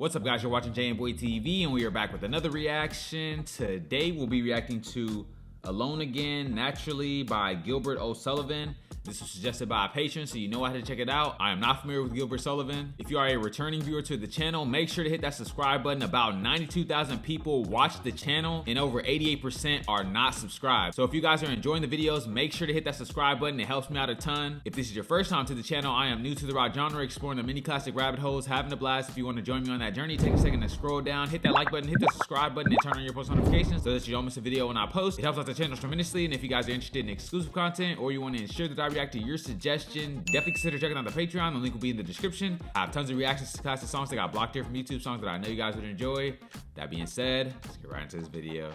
What's up, guys? You're watching jmboytv and we are back with another reaction. Today we'll be reacting to Alone Again Naturally by GildbertO'sullivan. This was suggested by a patron, so you know I had to check it out. I am not familiar with GilbertO'sullivan. If you are a returning viewer to the channel, make sure to hit that subscribe button. About 92,000 people watch the channel and over 88% are not subscribed. So if you guys are enjoying the videos, make sure to hit that subscribe button. It helps me out a ton. If this is your first time to the channel, I am new to the rock genre, exploring the many classic rabbit holes, having a blast. If you want to join me on that journey, take a second to scroll down, hit that like button, hit the subscribe button, and turn on your post notifications so that you don't miss a video when I post. It helps out the channel tremendously, and if you guys are interested in exclusive content or you want to ensure that I react to your suggestion, definitely consider checking out the Patreon. The link will be in the description. I have tons of reactions to classic songs that got blocked here from YouTube, songs that I know you guys would enjoy. That being said, let's get right into this video.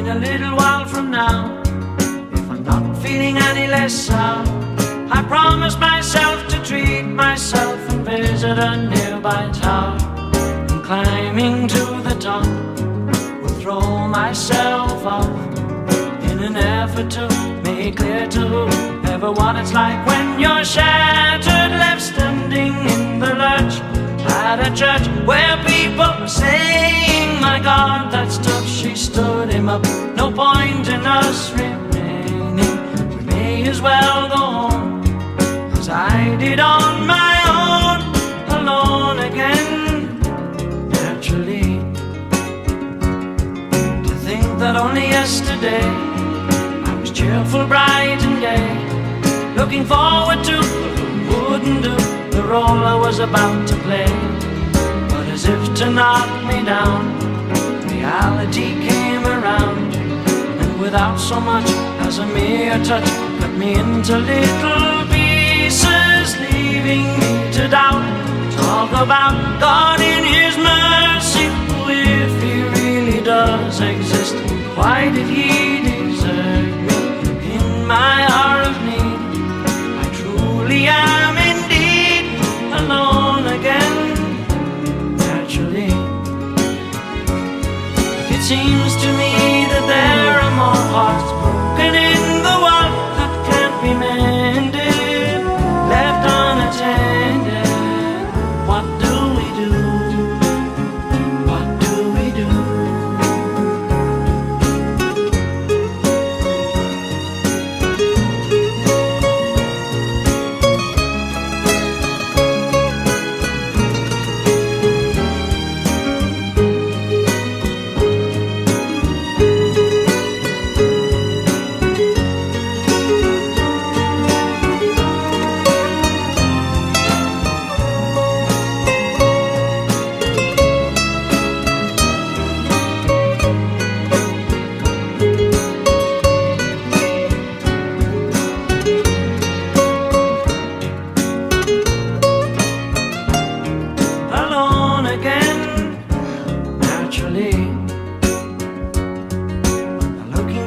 A little while from now, if I'm not feeling any less sound, I promise myself to treat myself and visit a nearby town. And climbing to the top, will throw myself off in an effort to make clear to whoever what it's like when you're shattered, left standing in the lurch at a church where people are saying, "My God, that's tough, she stood him up. No point in us remaining, we may as well go home, as I did on my own, alone again, naturally." To think that only yesterday I was cheerful, bright and gay, looking forward to who wouldn't do the role I was about to play. But as if to knock me down, reality came around, and without so much as a mere touch, cut me into little pieces, leaving me to doubt. Talk about God in His mercy, who, if He really does exist, why did He desert me in my hour of need? I truly am indeed alone again, naturally. It seems to me that there are more hearts broken in the world that can't be mended, left unattended. What do we do? What do we do?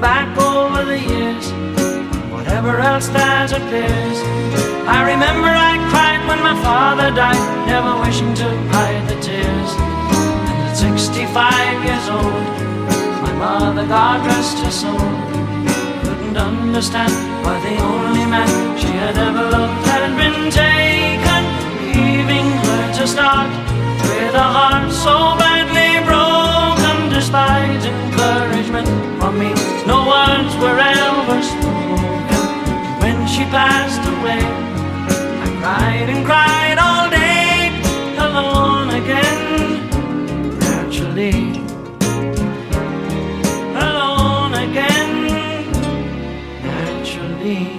Back over the years, whatever else that appears, I remember I cried when my father died, never wishing to hide the tears. And at 65 years old, my mother, God rest her soul, couldn't understand why the only man she had ever loved had been taken, leaving her to start with a heart so badly broken. Despite encouragement from me, no words were ever spoken. When she passed away, I cried and cried all day, alone again, naturally. Alone again, naturally.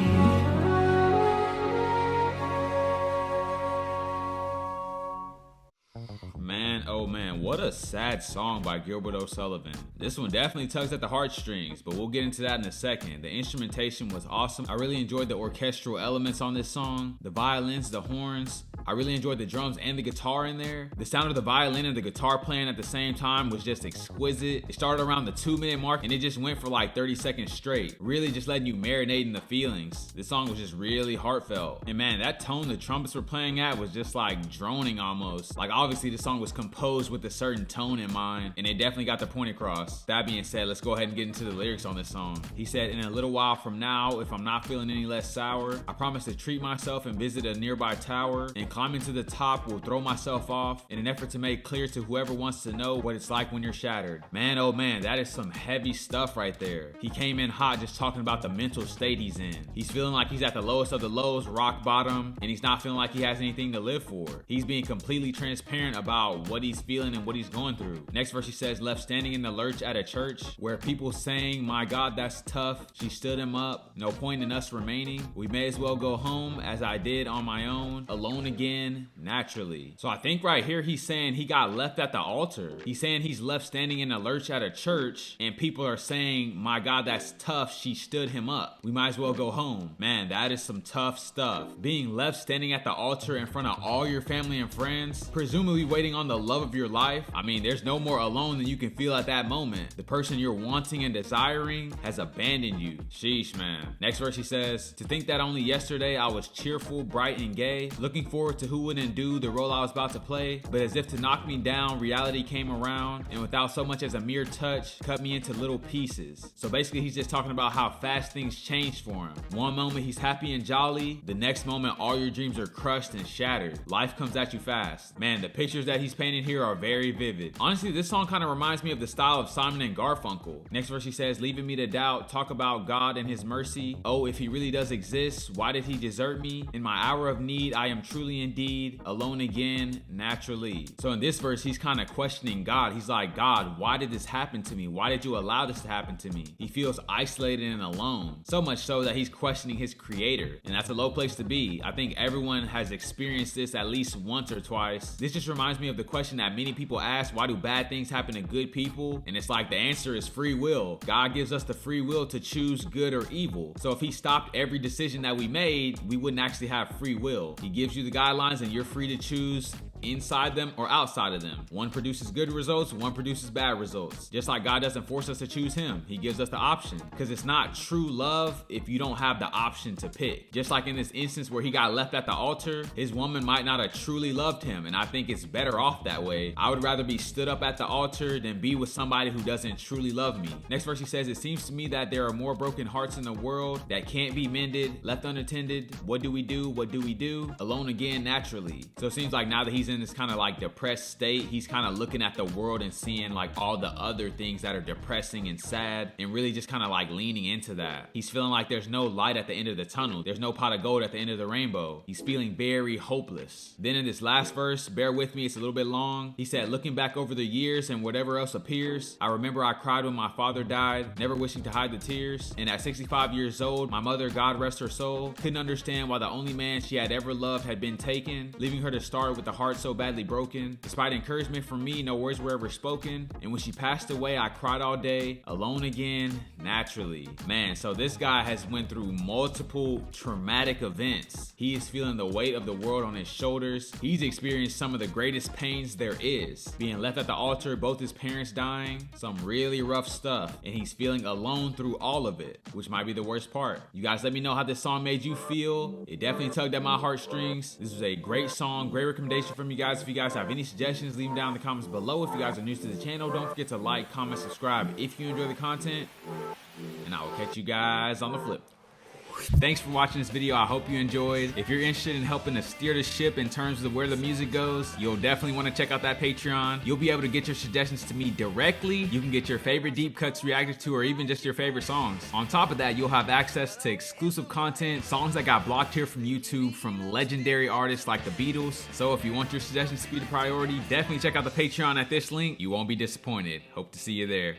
Man, oh man, what a sad song by GilbertO'sullivan. This one definitely tugs at the heartstrings, but we'll get into that in a second. The instrumentation was awesome. I really enjoyed the orchestral elements on this song. The violins, the horns. I I really enjoyed the drums and the guitar in there. The sound of the violin and the guitar playing at the same time was just exquisite. It started around the 2-minute mark and it just went for like 30 seconds straight, really just letting you marinate in the feelings. This song was just really heartfelt. And man, that tone the trumpets were playing at was just like droning almost. Like obviously the song was composed with a certain tone in mind, and it definitely got the point across. That being said, let's go ahead and get into the lyrics on this song. He said, in a little while from now, if I'm not feeling any less sour, I promise to treat myself and visit a nearby tower, and climbing to the top will throw myself off in an effort to make clear to whoever wants to know what it's like when you're shattered. Man, oh man, that is some heavy stuff right there. He came in hot just talking about the mental state he's in. He's feeling like he's at the lowest of the lows, rock bottom, and he's not feeling like he has anything to live for. He's being completely transparent about what he's feeling and what he's going through. Next verse he says, left standing in the lurch at a church where people saying, my God, that's tough. She stood him up. No point in us remaining. We may as well go home as I did on my own, alone again, naturally. So I think right here he's saying he got left at the altar. He's saying he's left standing in a lurch at a church and people are saying, my God, that's tough. She stood him up. We might as well go home. Man, that is some tough stuff. Being left standing at the altar in front of all your family and friends, presumably waiting on the love of your life. I mean, there's no more alone than you can feel at that moment. The person you're wanting and desiring has abandoned you. Sheesh, man. Next verse he says, to think that only yesterday I was cheerful, bright, and gay, looking forward to who wouldn't do the role I was about to play, but as if to knock me down, reality came around, and without so much as a mere touch, cut me into little pieces. So basically he's just talking about how fast things changed for him. One moment he's happy and jolly, the next moment all your dreams are crushed and shattered. Life comes at you fast. Man, the pictures that he's painting here are very vivid. Honestly, this song kind of reminds me of the style of Simon and Garfunkel. Next verse he says, leaving me to doubt, talk about God and his mercy. Oh, if he really does exist, why did he desert me? In my hour of need, I am truly indeed alone again, naturally. So in this verse, he's kind of questioning God. He's like, God, why did this happen to me? Why did you allow this to happen to me? He feels isolated and alone. So much so that he's questioning his creator. And that's a low place to be. I think everyone has experienced this at least once or twice. This just reminds me of the question that many people ask, why do bad things happen to good people? And it's like the answer is free will. God gives us the free will to choose good or evil. So if he stopped every decision that we made, we wouldn't actually have free will. He gives you the guidelines and you're free to choose inside them or outside of them. One produces good results, one produces bad results. Just like God doesn't force us to choose him, he gives us the option, because it's not true love if you don't have the option to pick. Just like in this instance where he got left at the altar, his woman might not have truly loved him, and I think it's better off that way. I would rather be stood up at the altar than be with somebody who doesn't truly love me. Next verse he says, it seems to me that there are more broken hearts in the world that can't be mended, left unattended. What do we do? What do we do? Alone again, naturally. So it seems like now that he's in this kind of like depressed state, he's kind of looking at the world and seeing like all the other things that are depressing and sad, and really just kind of like leaning into that. He's feeling like there's no light at the end of the tunnel. There's no pot of gold at the end of the rainbow. He's feeling very hopeless. Then in this last verse, bear with me, it's a little bit long. He said, looking back over the years and whatever else appears, I remember I cried when my father died, never wishing to hide the tears. And at 65 years old, my mother, God rest her soul, couldn't understand why the only man she had ever loved had been taken, leaving her to start with a heart so badly broken. Despite encouragement from me, no words were ever spoken. And when she passed away, I cried all day, alone again, naturally. Man, so this guy has went through multiple traumatic events. He is feeling the weight of the world on his shoulders. He's experienced some of the greatest pains there is. Being left at the altar, both his parents dying, some really rough stuff. And he's feeling alone through all of it, which might be the worst part. You guys let me know how this song made you feel. It definitely tugged at my heartstrings. This was a great song, great recommendation from you guys. If you guys have any suggestions, leave them down in the comments below. If you guys are new to the channel, don't forget to like, comment, subscribe if you enjoy the content. And I will catch you guys on the flip. Thanks for watching this video. I hope you enjoyed. If you're interested in helping to steer the ship in terms of where the music goes, you'll definitely want to check out that Patreon. You'll be able to get your suggestions to me directly. You can get your favorite deep cuts reacted to, or even just your favorite songs. On top of that, you'll have access to exclusive content, songs that got blocked here from YouTube from legendary artists like the Beatles. So if you want your suggestions to be the priority, definitely check out the Patreon at this link. You won't be disappointed. Hope to see you there.